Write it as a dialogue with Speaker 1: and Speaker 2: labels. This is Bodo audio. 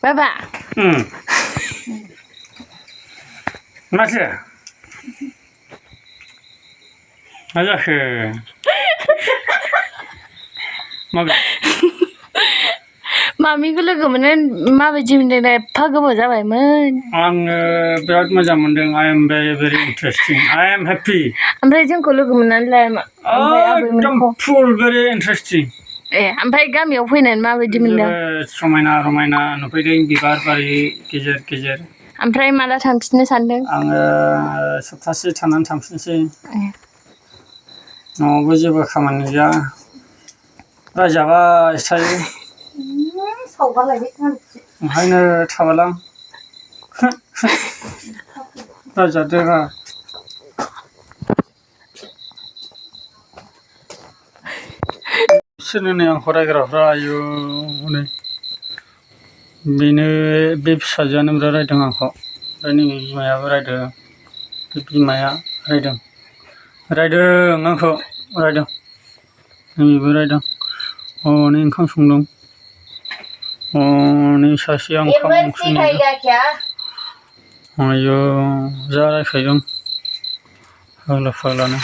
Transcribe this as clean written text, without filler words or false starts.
Speaker 1: बाबा
Speaker 2: माथो मा जाखो
Speaker 1: मामिखौ लोगो मोननो माबायदि मोनदों दा एफा गोबाव जाबायमोन
Speaker 2: आङो बिराद मोजां मोनदों I am very interesting I am happy
Speaker 1: ओमफ्राय जोंखौ लोगो मोननानैलाय
Speaker 2: एकदम full very interesting
Speaker 1: ओमफ्राय गामियाव फैनानै माबायदि मोनदों
Speaker 2: जोबोद समायना रमायना नुफैदों बिबार बारि गेजेर गेजेर
Speaker 1: ओमफ्राय माला थांफिननो सानदों
Speaker 2: आङो सप्तासे थानानै थांफिनसै न'आवबो जेबो खामानि गैया रायजाबाय थायो ओंखायनो थाबालां रायजादोरा बिसोरनो नै आंखौ रायग्राफ्रा आयु नै बेनो बे फिसाजोआनो बिराद रायदों आंखौ ओमफ्राय नै बिमायाबो रायदों बे बिमाया रायदों आंखौ रायदों नैबेबो रायदों हनै ओंखाम संदों हनै सासेया ओंखाम ओंख्रि आयु जा रायखायदों फाग्ला फाग्लानो